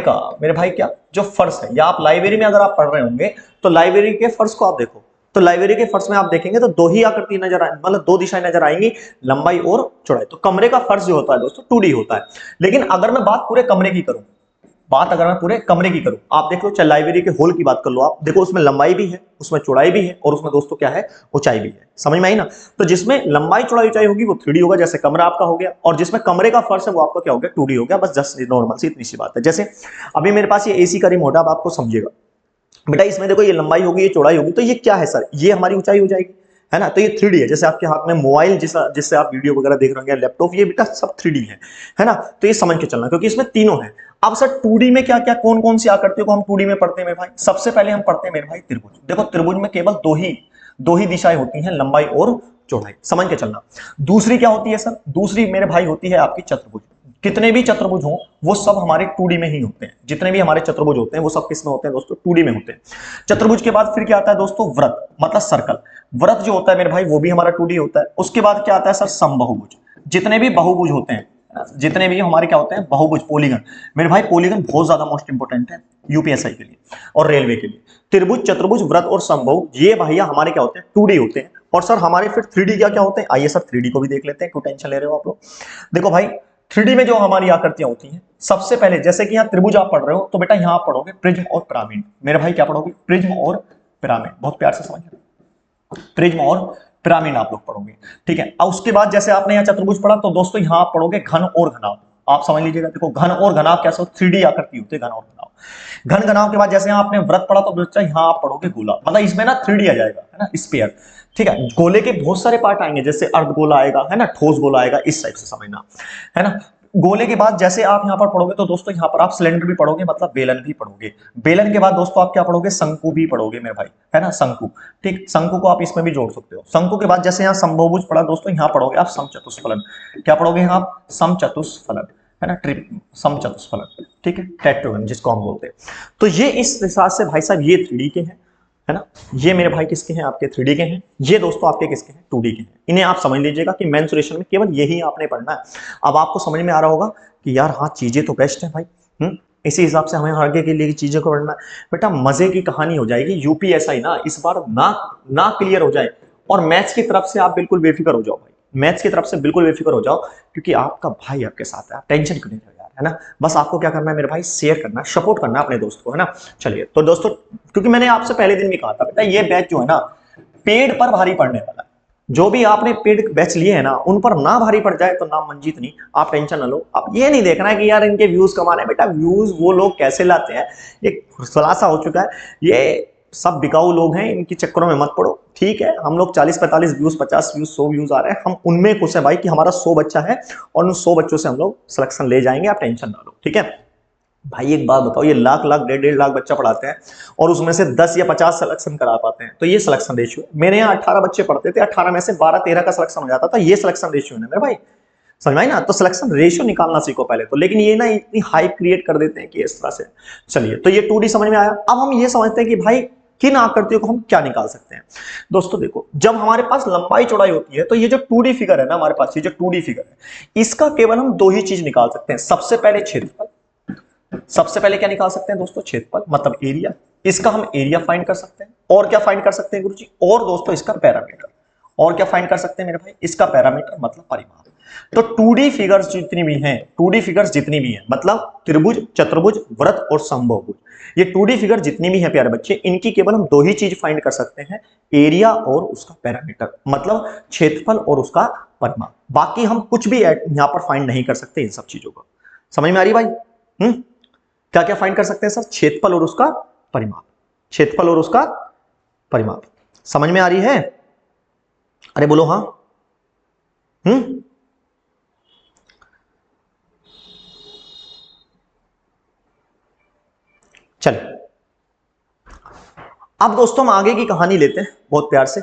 Speaker 1: का मेरे भाई क्या जो फर्श है, या आप लाइब्रेरी में अगर आप पढ़ रहे होंगे तो लाइब्रेरी के फर्श को आप देखो, तो लाइब्रेरी के फर्श में आप देखेंगे तो दो ही आकृति नजर आए, मतलब दो दिशाएं नजर आएंगी, लंबाई और चौड़ाई। तो कमरे का फर्श जो होता है दोस्तों 2D होता है। लेकिन अगर मैं बात पूरे कमरे की करूं, बात अगर मैं पूरे कमरे की करूं, आप देख लो, चाहे लाइब्रेरी के हॉल की बात कर लो, आप देखो उसमें लंबाई भी है, उसमें चौड़ाई भी है, और उसमें दोस्तों क्या है, ऊंचाई भी है। समझ में आई ना? तो जिसमें लंबाई चौड़ाई ऊंचाई होगी वो 3D होगा, जैसे कमरा आपका हो गया, और जिसमें कमरे का फर्श है वो आपका क्या हो गया, 2D हो गया। बस जस्ट नॉर्मल सी इतनी सी बात है। जैसे अभी मेरे पास ये एसी का रिमोट है, अब आपको समझिएगा बेटा, इसमें देखो ये लंबाई होगी, ये चौड़ाई होगी, तो ये क्या है सर, ये हमारी ऊंचाई हो जाएगी, है ना? तो ये 3D है। जैसे आपके हाथ में मोबाइल जिससे आप वीडियो वगैरह देख रहे होंगे, लैपटॉप, ये बेटा सब 3D है ना? तो ये समझ के चलना, क्योंकि इसमें तीनों है। अब सर 2D में क्या क्या कौन कौन सी आकृतियों को हम 2D में पढ़ते हैं मेरे भाई? सबसे पहले हम पढ़ते हैं मेरे भाई त्रिभुज। देखो त्रिभुज में केवल दो ही दिशाएं होती हैं, लंबाई और चौड़ाई, समझ के चलना। दूसरी क्या होती है सर? दूसरी मेरे भाई होती है आपकी चतुर्भुज। कितने भी चतुर्भुज हो वो सब हमारे 2D में ही होते हैं। जितने भी हमारे चतुर्भुज होते हैं वो सब किस में होते हैं दोस्तों? 2D में होते हैं। चतुर्भुज के बाद फिर क्या आता है दोस्तों? व्रत, मतलब सर्कल। व्रत जो होता है मेरे भाई वो भी हमारा 2D होता है। उसके बाद क्या आता है सर? समबाहुभुज। जितने भी बहुभुज होते हैं, जितने भी हमारे क्या होते हैं बहुभुज, पॉलीगन। मेरे भाई पॉलीगन बहुत ज्यादा मोस्ट इंपोर्टेंट है यूपीएसआई के लिए और रेलवे के लिए। त्रिभुज, चतुर्भुज, व्रत और समबाहु, ये भैया हमारे क्या होते हैं? 2D होते हैं। और सर हमारे फिर 3D क्या क्या होते हैं? आइए सर 3D को भी देख लेते हैं, क्यों टेंशन ले रहे हो आप लोग। देखो भाई 3D में जो हमारी आकृतियां होती हैं, सबसे पहले जैसे कि यहाँ त्रिभुज आप पढ़ रहे हो, तो बेटा यहाँ आप पढ़ोगे प्रिज्म और पिरामिड। मेरे भाई क्या पढ़ोगे? प्रिज्म और पिरामिड। बहुत प्यार से समझ, प्रिज्म और पिरामिड आप लोग पढ़ोगे, ठीक है। अब उसके बाद जैसे आपने यहाँ चतुर्भुज पढ़ा, तो दोस्तों यहाँ आप पढ़ोगे घन और घनाव। आप समझ लीजिएगा, देखो घन और घनाव कैसे 3D आकृति होते हैं, घन और घनाव। घन घनाव के बाद जैसे यहाँ आपने व्रत पढ़ा, तो बच्चा यहाँ आप पढ़ोगे गोला, मतलब इसमें ना 3D आ जाएगा, है ना, स्फीयर। ठीक है, गोले के बहुत सारे पार्ट आएंगे, जैसे अर्ध गोला आएगा, है ना, ठोस गोला आएगा, इस टाइप से समझना, है ना। गोले के बाद जैसे आप यहां पर पढ़ोगे, तो दोस्तों यहां पर आप सिलेंडर भी पढ़ोगे, मतलब बेलन भी पढ़ोगे। बेलन के बाद दोस्तों आप क्या पढ़ोगे? शंकु भी पढ़ोगे मेरे भाई, है ना, शंकु। ठीक, शंकु को आप इसमें भी जोड़ सकते हो। शंकु के बाद जैसे यहाँ समबाहुभुज पढ़ा दोस्तों, यहाँ पढ़ोगे आप समचतुष्फलन। क्या पढ़ोगे यहाँ आप? समचतुष्फलन, है ना, ट्रिप समचतुष्फलन, ठीक है, टेट्रागन जिसको हम बोलते हैं। तो ये इस हिसाब से भाई साहब ये 3D के हैं, है ना। ये मेरे भाई किसके हैं? आपके 3D के हैं। ये दोस्तों आपके किसके हैं? 2D के हैं। इन्हें आप समझ लीजिएगा कि मेंसुरेशन में केवल यही आपने पढ़ना है। अब आपको समझ में आ रहा होगा कि यार हाँ चीजें तो बेस्ट है भाई, इसी हिसाब से हमें आगे के लिए चीजों को पढ़ना है। बेटा मजे की कहानी हो जाएगी, यूपीएसआई ना इस बार ना ना क्लियर हो जाए, और मैथ्स की तरफ से आप बिल्कुल बेफिक्र हो जाओ भाई, मैथ्स की तरफ से बिल्कुल बेफिक्र हो जाओ, क्योंकि आपका भाई आपके साथ है, आप टेंशन क्यों नहीं लो यार, है ना। बस आपको क्या करना है मेरे भाई? शेयर करना है, सपोर्ट करना है अपने दोस्त को, है ना। चलिए तो दोस्तों, क्योंकि मैंने आपसे पहले दिन भी कहा था बेटा, ये बैच जो है ना पेड़ पर भारी पड़ने वाला है। जो भी आपने पेड बैच लिए हैं ना, उन पर ना भारी पड़ जाए तो नाम मंजीत नहीं, आप टेंशन ना लो। आप ये नहीं देखना है कि यार इनके व्यूज कमाने, बेटा व्यूज वो लोग कैसे लाते हैं ये खुलासा हो चुका है। ये सब बिकाऊ लोग हैं, इनकी चक्करों में मत पड़ो, ठीक है। हम लोग 40-45 व्यूज, 50 व्यूज, 100 व्यूज आ रहे हैं, हम उनमें खुश है भाई कि हमारा 100 बच्चा है, और उन 100 बच्चों से हम लोग सिलेक्शन ले जाएंगे, आप टेंशन ना लो, ठीक है। भाई एक बात बताओ, ये लाख लाख 1.5 लाख बच्चा पढ़ाते हैं, और उसमें से 10 या 50 सिलेक्शन करा पाते हैं, तो ये सिलेक्शन रेशियो है। मेरे यहाँ 18 बच्चे पढ़ते थे, 18 में से 12-13 का सिलेक्शन हो जाता था, ये सिलेक्शन रेशियो है मेरे भाई, समझ में आई ना। तो सिलेक्शन रेशियो निकालना सीखो पहले तो, लेकिन ये ना इतनी हाइप क्रिएट कर देते हैं कि इस तरह से। चलिए तो ये 2D समझ में आया। अब हम ये समझते हैं कि भाई किन आकृतियों को हम क्या निकाल सकते हैं। दोस्तों देखो, जब हमारे पास लंबाई चौड़ाई होती है, तो ये जो 2D फिगर है ना हमारे पास, ये जो 2D फिगर है, इसका केवल हम दो ही चीज निकाल सकते हैं। सबसे पहले क्षेत्रफल, सबसे पहले क्या निकाल सकते हैं दोस्तों? क्षेत्रफल, मतलब एरिया। इसका हम एरिया फाइंड कर सकते हैं। और क्या फाइंड कर सकते हैं गुरुजी? और दोस्तों इसका पैरामीटर। और क्या फाइंड कर सकते हैं मेरे भाई? इसका पैरामीटर मतलब परिमाप। तो 2D फिगर्स जितनी भी हैं, 2D फिगर्स जितनी भी हैं, मतलब त्रिभुज, चतुर्भुज, वृत्त और समबाहुभुज, ये 2D फिगर जितनी भी हैं प्यारे बच्चे, इनकी केवल हम दो ही चीज फाइंड कर सकते हैं, एरिया और उसका पैरामीटर, मतलब क्षेत्रफल और उसका परिमाप। बाकी हम कुछ भी यहां पर फाइंड नहीं कर सकते इन सब चीजों को। समझ में आ रही भाई? क्या क्या फाइंड कर सकते हैं सर? क्षेत्रफल और उसका परिमाप, क्षेत्रफल और उसका परिमाप। समझ में आ रही है? अरे बोलो हाँ। चल, अब दोस्तों हम आगे की कहानी लेते हैं बहुत प्यार से।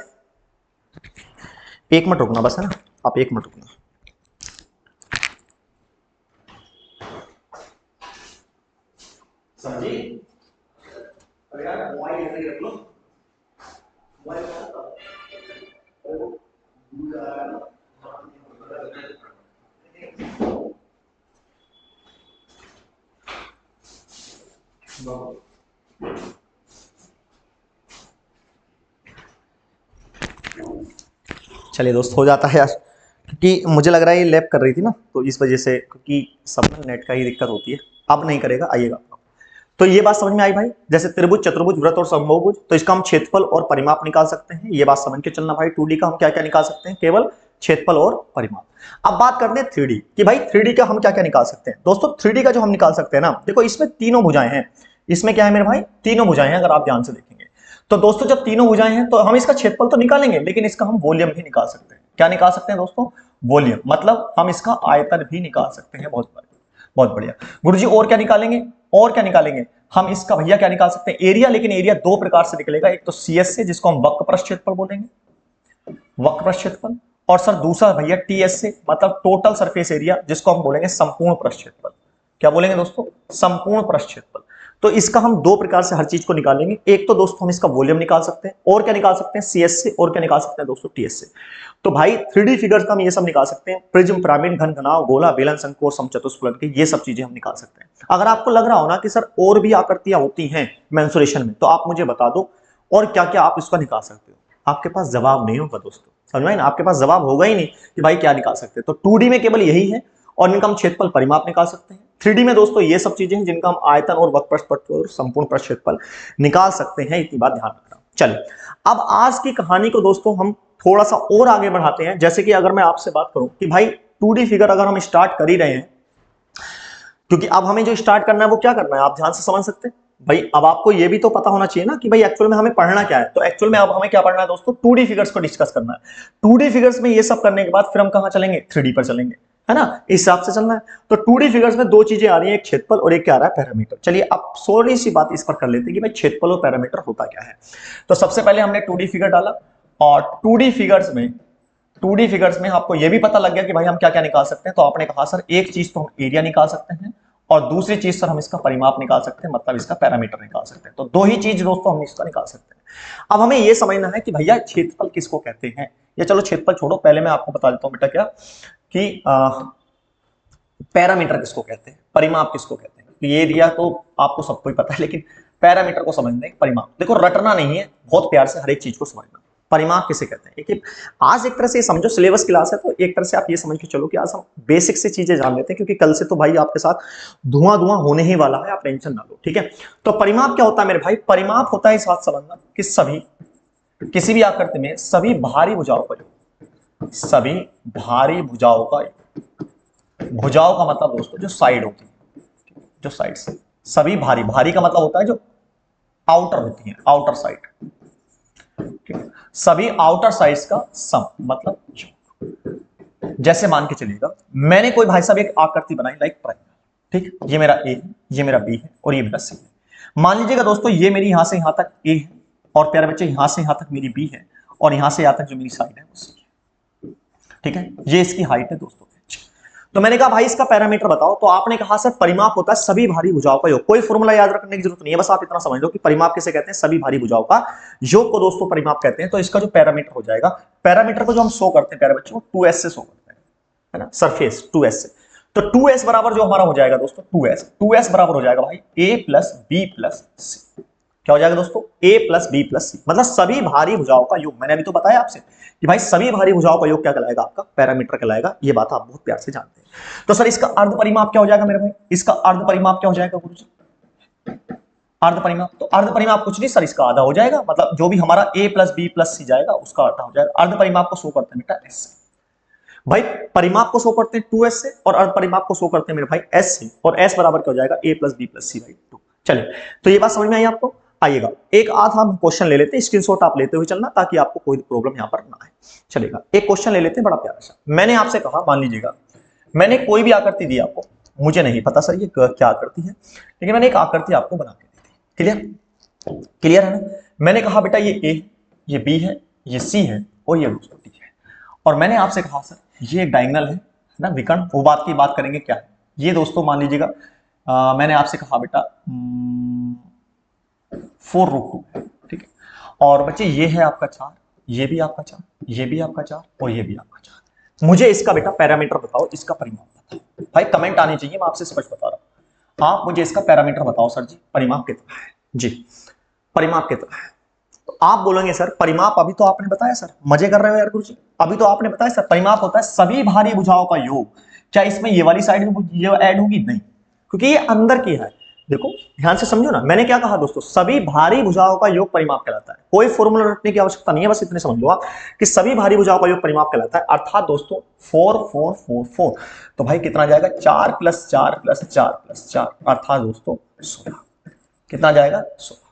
Speaker 1: एक मिनट रुकना बस, है ना, आप एक मिनट रुकना। समझी? अरे यार मोबाइल ऐसे ही रख लो, मोबाइल चलिए दोस्त, हो जाता है यार, क्योंकि मुझे लग रहा है ये लैप कर रही थी ना, तो इस वजह से, क्योंकि सब में नेट का ही दिक्कत होती है। अब नहीं करेगा, आइएगा। तो ये बात समझ में आई भाई, जैसे त्रिभुज, चतुर्भुज, वृत्त और समबाहुभुज, तो इसका हम क्षेत्रफल और परिमाप निकाल सकते हैं। ये बात समझ के चलना भाई। 2D का हम क्या क्या निकाल सकते हैं? केवल क्षेत्रफल और परिमाप। अब बात करते हैं 3D कि भाई 3D का हम क्या क्या निकाल सकते हैं। दोस्तों 3D का जो हम निकाल सकते हैं ना, देखो इसमें तीनों भुजाएं हैं। इसमें क्या है मेरे भाई? तीनों भुजाएं हैं, अगर आप ध्यान से देखेंगे तो। दोस्तों जब तीनों भुजाएं हैं तो हम इसका क्षेत्रफल तो निकालेंगे, लेकिन इसका हम वॉल्यूम भी निकाल सकते हैं। क्या निकाल सकते हैं दोस्तों? वॉल्यूम, मतलब हम इसका आयतन भी निकाल सकते हैं। बहुत बढ़िया, बहुत बढ़िया गुरुजी। और क्या निकालेंगे? और क्या निकालेंगे हम? इसका भैया क्या निकाल सकते हैं? एरिया। लेकिन एरिया दो प्रकार से निकलेगा, एक तो CS से, जिसको हम वक्र प्रस्थ क्षेत्रफल बोलेंगे, वक्र प्रस्थ क्षेत्रफल। और सर दूसरा भैया TS से, मतलब टोटल सरफेस एरिया, जिसको हम बोलेंगे संपूर्ण प्रस्थ क्षेत्रफल। क्या बोलेंगे दोस्तों? संपूर्ण प्रस्थ क्षेत्रफल। तो इसका हम दो प्रकार से हर चीज को निकालेंगे। एक तो दोस्तों हम इसका वॉल्यूम निकाल सकते हैं, और क्या निकाल सकते हैं? CS से। और क्या निकाल सकते हैं दोस्तों? TS से। तो भाई 3D फिगर्स का हम ये सब निकाल सकते हैं। प्रिज्म, पिरामिड, घन, घनाव, गोला, बेलन, शंकु, समचतुष्फलक के ये सब चीजें हम निकाल सकते हैं। अगर आपको लग रहा हो ना कि सर और भी आकृतियां होती हैं मेंसुरेशन में, तो आप मुझे बता दो और क्या क्या आप इसका निकाल सकते हो। आपके पास जवाब नहीं होगा दोस्तों, समझ में ना? आपके पास जवाब होगा ही नहीं कि भाई क्या निकाल सकते हैं। तो 2D में केवल यही है, और इनका हम क्षेत्रफल, परिमाप निकाल सकते हैं। 3D में दोस्तों ये सब चीजें हैं जिनका हम आयतन और वक्र प्रस्थ और संपूर्ण प्रस्थ क्षेत्रफल निकाल सकते हैं। इतनी बात ध्यान रखना। चलिए अब आज की कहानी को दोस्तों हम थोड़ा सा और आगे बढ़ाते हैं। जैसे कि अगर मैं आपसे बात करूं कि भाई 2D फिगर अगर हम स्टार्ट कर ही रहे हैं, क्योंकि अब हमें जो स्टार्ट करना है वो क्या करना है, आप ध्यान से समझ सकते हैं भाई। अब आपको ये भी तो पता होना चाहिए ना कि भाई एक्चुअल में हमें पढ़ना क्या है। तो एक्चुअल में अब हमें क्या पढ़ना है दोस्तों? 2D फिगर्स को डिस्कस करना है। 2D फिगर्स में ये सब करने के बाद फिर हम कहां चलेंगे? 3D पर चलेंगे, है ना? इस हिसाब से चलना है। तो 2D फिगर्स में दो चीजें आ रही है, एक क्षेत्रफल और एक क्या आ रहा है? पैरामीटर। चलिए अब थोड़ी सी बात इस पर कर लेते हैं कि भाई क्षेत्रफल और पैरामीटर होता क्या है। तो सबसे पहले हमने 2D फिगर डाला, और 2D फिगर्स में आपको यह भी पता लग गया कि भाई हम क्या क्या निकाल सकते हैं। तो आपने कहा सर एक चीज तो हम एरिया निकाल सकते हैं, और दूसरी चीज सर हम इसका परिमाप निकाल सकते हैं, मतलब इसका पैरामीटर निकाल सकते हैं। तो दो ही चीज दोस्तों हम इसका निकाल सकते हैं। अब हमें यह समझना है कि भैया क्षेत्रफल किसको कहते हैं। या चलो क्षेत्रफल छोड़ो, पहले मैं आपको बता देता हूं बेटा क्या कि पैरामीटर किसको कहते हैं, परिमाप किसको कहते हैं। तो ये एरिया तो आपको सबको ही पता है, लेकिन पैरामीटर को समझने, परिमाप देखो रटना नहीं है, बहुत प्यार से हर एक चीज को समझना। परिमाप किसे कहते हैं? एक आज एक तरह से समझो सिलेबस क्लास है, तो एक तरह से आप ये समझ के चलो कि आज हम बेसिक से चीजें जान लेते हैं, क्योंकि कल से तो भाई आपके साथ धुआं धुआं होने ही वाला है, आप टेंशन ना लो, ठीक है। तो परिमाप क्या होता है मेरे भाई? परिमाप होता है इस बात समझना कि सभी, किसी भी आकृति में सभी भारी भुजाओं का योग, सभी भारी भुजाओं का योग। भुजाओं का मतलब दोस्तों जो साइड होती है, जो साइड से, सभी भारी, भारी का मतलब होता है जो आउटर होती है, आउटर साइड, ठीक है। सभी आउटर साइड्स का सम, मतलब जैसे मान के चलिएगा मैंने कोई भाई साहब एक आकृति बनाई लाइक ट्रायंगल, ठीक, ये मेरा ए है, ये मेरा बी है और ये मेरा सी है। मान लीजिएगा दोस्तों ये मेरी यहां से यहां तक ए है, और प्यारे बच्चे यहां से यहां तक मेरी बी है, और यहां से यहां तक जो मेरी साइड है वो सी है, ठीक है। ये इसकी हाइट है दोस्तों। तो मैंने कहा भाई इसका पैरामीटर बताओ, तो आपने कहा सर परिमाप होता है सभी भारी भुजाओं का योग। कोई फॉर्मूला याद रखने की जरूरत नहीं है, बस आप इतना समझ लो कि परिमाप किसे कहते हैं? सभी भारी भुजाओं का योग को दोस्तों परिमाप कहते हैं। तो इसका जो पैरामीटर हो जाएगा, पैरामीटर को जो हम शो करते हैं प्यारे बच्चों, 2s से शो करते हैं, है ना, सरफेस 2s से। तो 2s बराबर जो हमारा हो जाएगा दोस्तों, 2s बराबर हो जाएगा भाई a प्लस बी प्लस सी। क्या हो जाएगा दोस्तों? a प्लस बी प्लस सी, मतलब सभी भारी भुजाओं का योग। मैंने अभी तो बताया आपसे कि भाई सभी भारी भुजाओं का योग क्या कहलाएगा? आपका पैरामीटर कहलाएगा। ये बात आप बहुत प्यार से जानते हैं। तो सर इसका अर्ध परिमाप क्या हो जाएगा मेरे भाई? इसका अर्ध परिमाप क्या हो जाएगा गुरुजी? अर्ध परिमाप, तो अर्ध परिमाप कुछ नहीं सर, इसका आधा हो जाएगा, मतलब जो भी हमारा a प्लस बी प्लस सी जाएगा उसका आधा हो जाएगा। अर्ध परिमाप को शो करते हैं बेटा s से। भाई परिमाप को शो करते हैं 2s से, और अर्ध परिमाप को शो करते हैं मेरे भाई s से, और s बराबर क्या हो जाएगा? a plus B plus C by 2। चलिए तो ये बात समझ में आई आपको? आइएगा एक आध हम क्वेश्चन ले लेते हैं, स्क्रीनशॉट आप लेते हुए चलना ताकि आपको कोई प्रॉब्लम यहां पर ना आए। चलेगा, एक क्वेश्चन ले लेते हैं बड़ा प्यारा सा। मैंने आपसे कहा, मान लीजिएगा मैंने कोई भी आकृति दी आपको, मुझे नहीं पता सर ये क्या आकृति है, लेकिन मैंने एक आकृति आपको बना के दी थी। क्लियर? क्लियर है ना? मैंने कहा बेटा ये ए, ये बी है, ये सी है और ये दोस्तों डी है। और मैंने आपसे कहा सर ये एक डायगोनल है ना, विकर्ण, वो बात की बात करेंगे क्या है। ये दोस्तों मान लीजिएगा मैंने आपसे कहा बेटा 4√2 है, ठीक है। और बच्चे ये है आपका 4, ये भी आपका 4, ये भी आपका 4 और ये भी आपका 4। मुझे इसका बेटा पैरामीटर बताओ, इसका परिमाप बताओ। भाई कमेंट आनी चाहिए, मैं आपसे स्पष्ट बता रहा हूं। आप मुझे इसका पैरामीटर बताओ सर जी, परिमाप कितना है जी, परिमाप कितना है। तो आप बोलेंगे सर परिमाप अभी तो आपने बताया सर, मजे कर रहे हो यार गुरुजी, अभी तो आपने बताया सर परिमाप होता है सभी भारी भुजाओं का योग। क्या इसमें ये वाली साइड में ये ऐड होगी? नहीं, क्योंकि ये अंदर की है। देखो ध्यान से समझो ना, मैंने क्या कहा दोस्तों, सभी भारी भुजाओं का योग परिमाप कहलाता है। कोई फॉर्मूला रखने की आवश्यकता नहीं है, बस इतने समझ लो आप कि सभी भारी भुजाओं का योग परिमाप कहलाता है। अर्थात दोस्तों 4 4 4 4, तो भाई कितना जाएगा, 4 + 4 + 4 + 4, अर्थात दोस्तों 16। कितना जाएगा? 16।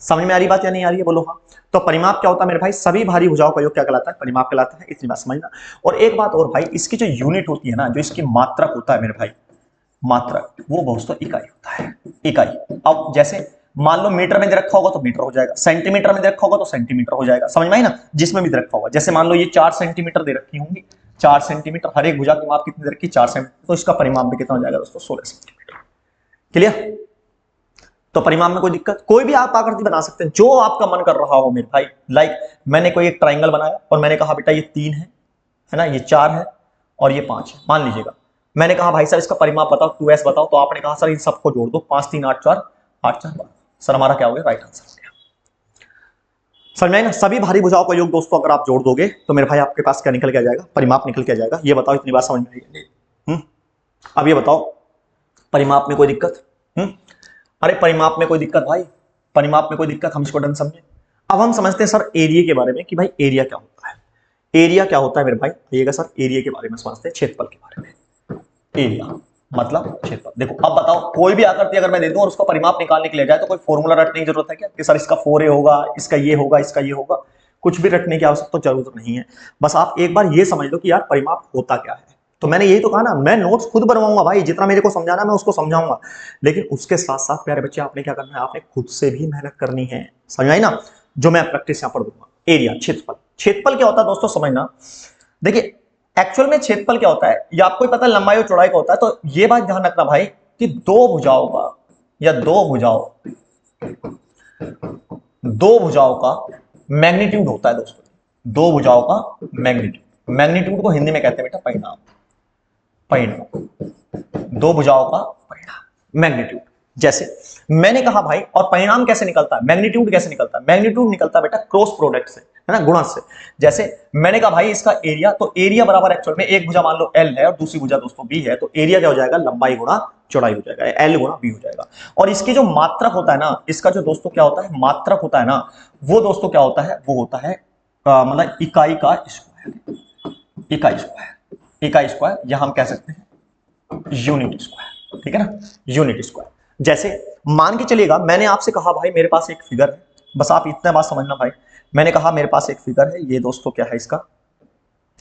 Speaker 1: समझ में आ रही बात या नहीं आ रही है? बोलो हाँ। तो परिमाप क्या होता है मेरे भाई, सभी भारी भुजाओं का योग क्या कहलाता है? परिमाप कहलाता है। इतनी बात समझना। और एक बात और भाई, इसकी जो यूनिट होती है ना, जो इसकी मात्रक होता है मेरे भाई, मात्रक, वो दोस्तों इकाई होता है, इकाई। अब जैसे मान लो मीटर में दे रखा होगा तो मीटर हो जाएगा, सेंटीमीटर में दे रखा होगा तो सेंटीमीटर हो जाएगा, समझ में आई ना, जिसमें भी दे रखा होगा। जैसे मान लो ये 4 सेंटीमीटर दे रखी होंगी, 4 सेंटीमीटर, हर एक भुजा की माप कितनी दे रखी? 4 सेंटीमीटर, तो इसका परिमाप भी कितना हो जाएगा दोस्तों? 16 सेंटीमीटर। क्लियर? तो परिमाप में कोई दिक्कत, कोई भी आप आकृति बना सकते हैं जो आपका मन कर रहा हो मेरे भाई। लाइक मैंने कोई एक ट्राइंगल बनाया और मैंने कहा बेटा ये 3 है ना, ये 4 है और ये 5 है, मान लीजिएगा। मैंने कहा भाई सर इसका परिमाप बताओ, 2s बताओ, तो आपने कहा सर इन सबको जोड़ दो, 5 3 8 4 8 4 12। सर हमारा क्या हो गया? राइट आंसर हो गया। समझ में आई ना? सभी भारी भुजाओं का योग दोस्तों अगर आप जोड़ दोगे तो मेरे भाई आपके पास क्या निकल के आ जाएगा? परिमाप निकल के आ जाएगा। ये बताओ, इतनी बात समझ में आई? अब ये बताओ परिमाप में कोई दिक्कत? अरे परिमाप में कोई दिक्कत भाई, परिमाप में कोई दिक्कत, हम इसको डन समझे। अब हम समझते हैं सर एरिया के बारे में कि भाई एरिया क्या होता है। एरिया क्या होता है मेरे भाई? आइएगा सर, एरिया के बारे में समझते हैं, क्षेत्रफल के बारे में। एरिया मतलब क्षेत्रफल। देखो अब बताओ, कोई भी आकृति अगर मैं दे दूं और उसका परिमाप निकालने के लिए जाए तो कोई फॉर्मूला रटने की जरूरत है क्या कि सर इसका 4a होगा, इसका ये होगा, इसका ये होगा? कुछ भी रटने की आवश्यकता जरूरत नहीं है। बस आप एक बार ये समझ लो कि यार परिमाप होता क्या है। तो मैंने यही तो कहा ना, मैं नोट्स खुद बनवाऊंगा भाई, जितना मेरे को समझाना मैं उसको समझाऊंगा, लेकिन उसके साथ साथ प्यारे बच्चे आपने क्या करना है, आपने खुद से भी मेहनत करनी है। समझ आई ना? जो मैं प्रैक्टिस यहां पर दूंगा। एरिया, क्षेत्रफल। क्षेत्रफल क्या होता है दोस्तों समझना। देखिए एक्चुअल में क्षेत्रफल क्या होता है, ये आपको पता है, लंबाई और चौड़ाई का होता है। तो ये बात ध्यान रखना भाई कि दो भुजाओं का या दो भुजाओं का मैग्नीट्यूड होता है दोस्तों। दो भुजाओं का मैग्नीट्यूड, मैग्नीट्यूड को हिंदी में कहते हैं बेटा परिणाम। परिणाम, दो भुजाओं का परिणाम, मैग्नीट्यूड। जैसे मैंने कहा भाई, और परिणाम कैसे निकलता है, मैग्नीट्यूड कैसे निकलता है? मैग्नीट्यूड निकलता है बेटा क्रॉस प्रोडक्ट से, है ना, गुणा से। जैसे मैंने कहा भाई इसका एरिया, तो एरिया बराबर एक्चुअल में एक भुजा मान लो L है और दूसरी भुजा दोस्तों B है, तो एरिया क्या हो जाएगा? लंबाई गुणा चौड़ाई हो जाएगा, L गुणा B हो जाएगा। और इसकी जो मात्रक होता है ना, इसका जो दोस्तों क्या होता है, मात्रक होता है ना, वो दोस्तों क्या होता है? वो होता है मतलब इकाई का स्क्वायर, इकाई स्क्वायर, इकाई स्क्वायर, या हम कह सकते हैं यूनिट स्क्वायर। ठीक है ना, यूनिट स्क्वायर। जैसे मान के चलिएगा मैंने आपसे कहा भाई मेरे पास एक फिगर है, बस आप इतना बात समझना भाई। मैंने कहा मेरे पास एक फिगर है, ये दोस्तों क्या है इसका,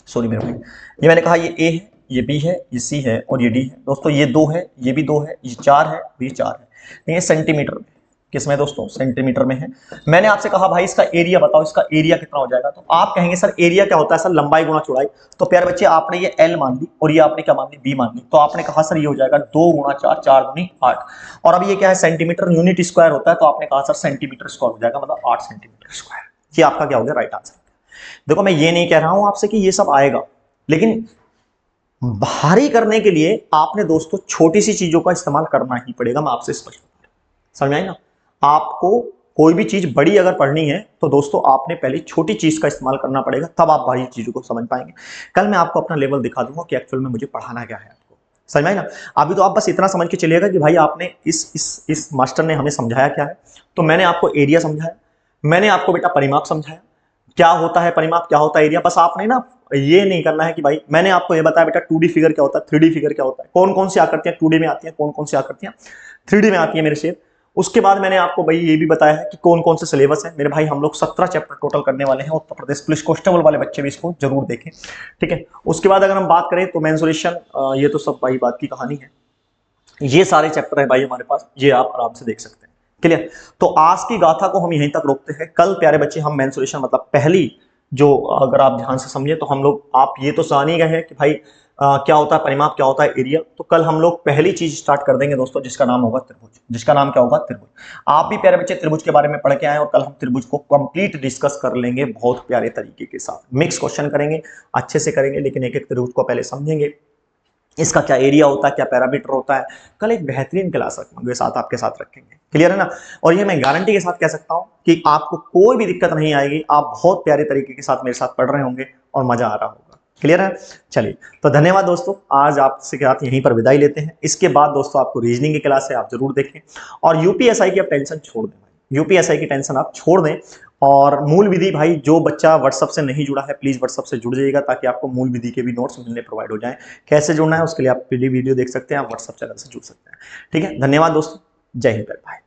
Speaker 1: सॉरी मेरे भाई, ये मैंने कहा ये ए है, ये बी है, ये सी है और ये डी है। दोस्तों ये 2 है, ये भी 2 है, ये 4 है, ये 4 है। ये सेंटीमीटर में, किसमें दोस्तों? सेंटीमीटर में है। मैंने आपसे कहा भाई इसका एरिया बताओ, इसका एरिया कितना हो जाएगा? तो आप कहेंगे सर एरिया क्या होता है? सर लंबाई गुणा चौड़ाई। तो प्यारे बच्चे आपने ये L मान ली और ये आपने क्या मान ली? B मान ली। तो आपने कहा सर ये हो जाएगा 2 × 4, 4 दूनी 8। और अब ये क्या है? सेंटीमीटर, यूनिट स्क्वायर होता है, तो आपने कहा सर सेंटीमीटर स्क्वायर हो जाएगा, मतलब 8 सेंटीमीटर स्क्वायर। ये आपका क्या हो गया? Right answer. देखो मैं ये नहीं कह रहा हूं आपसे कि ये सब आएगा, लेकिन भारी करने के लिए आपने दोस्तों छोटी सी चीजों का इस्तेमाल करना ही पड़ेगा। मैं आपसे स्पष्ट बता रहा हूं, समझ आई ना? आपको कोई भी चीज बड़ी अगर पढ़नी है तो दोस्तों आपने पहले छोटी चीज का इस्तेमाल करना पड़ेगा, तब आप बड़ी चीजों को समझ पाएंगे। कल मैं आपको अपना लेवल दिखा दूंगा कि एक्चुअल में मुझे पढ़ाना क्या है आपको, समझ में ना? अभी तो आप बस इतना समझ के चलिएगा कि भाई आपने इस मास्टर ने हमें समझाया क्या है। तो मैंने आपको एरिया समझाया, मैंने आपको बेटा परिमाप समझाया, क्या होता है परिमाप, क्या होता है एरिया। बस आपने ना ये नहीं करना है कि भाई मैंने आपको ये बताया बेटा 2D फिगर क्या होता है, 3D फिगर क्या होता है, कौन कौन सी आकृतियां 2D में आती हैं, कौन कौन सी आकृतियां 3D में आती है मेरे शेर। उसके बाद मैंने आपको भाई ये भी बताया है कि कौन कौन से सिलेबस है मेरे भाई। हम लोग 17 चैप्टर टोटल करने वाले हैं। उत्तर प्रदेश पुलिस कांस्टेबल वाले बच्चे भी इसको जरूर देखें, ठीक है। उसके बाद अगर हम बात करें तो मेंसुरेशन, ये तो सब भाई बात की कहानी है। ये सारे चैप्टर है भाई हमारे पास, ये आप आराम से देख सकते हैं। क्लियर? तो आज की गाथा को हम यहीं तक रोकते हैं। कल प्यारे बच्चे हम मेंसुरेशन मतलब पहली जो, अगर आप ध्यान से समझे तो हम लोग, आप ये तो जान ही गए हैं कि भाई क्या होता है परिमाप, क्या होता है एरिया। तो कल हम लोग पहली चीज स्टार्ट कर देंगे दोस्तों, जिसका नाम होगा त्रिभुज, जिसका नाम क्या होगा? त्रिभुज। आप भी प्यारे बच्चे त्रिभुज के बारे में पढ़ के आए और कल हम त्रिभुज को कंप्लीट डिस्कस कर लेंगे बहुत प्यारे तरीके के साथ। मिक्स क्वेश्चन करेंगे, अच्छे से करेंगे, लेकिन एक एक त्रिभुज को पहले समझेंगे, इसका क्या एरिया होता है, क्या पैरामीटर होता है। कल एक बेहतरीन क्लास रखेंगे, साथ आपके साथ रखेंगे, क्लियर है ना। और ये मैं गारंटी के साथ कह सकता हूं कि आपको कोई भी दिक्कत नहीं आएगी, आप बहुत प्यारे तरीके के साथ मेरे साथ पढ़ रहे होंगे और मजा आ रहा होगा, क्लियर है। चलिए, तो धन्यवाद दोस्तों, आज आपसे साथ यहीं पर विदाई लेते हैं। इसके बाद दोस्तों आपको रीजनिंग की क्लास है, आप जरूर देखें। और यूपीएसआई की आप टेंशन छोड़ दें, यूपीएसआई की टेंशन आप छोड़ दें। और मूल विधि भाई, जो बच्चा व्हाट्सअप से नहीं जुड़ा है प्लीज व्हाट्सअप से जुड़ जाइएगा, ताकि आपको मूल विधि के भी नोट्स मिलने प्रोवाइड हो जाएं। कैसे जुड़ना है उसके लिए आप पीडी वीडियो देख सकते हैं, आप व्हाट्सअप चैनल से जुड़ सकते हैं। ठीक है, धन्यवाद दोस्तों, जय हिंद, बाय।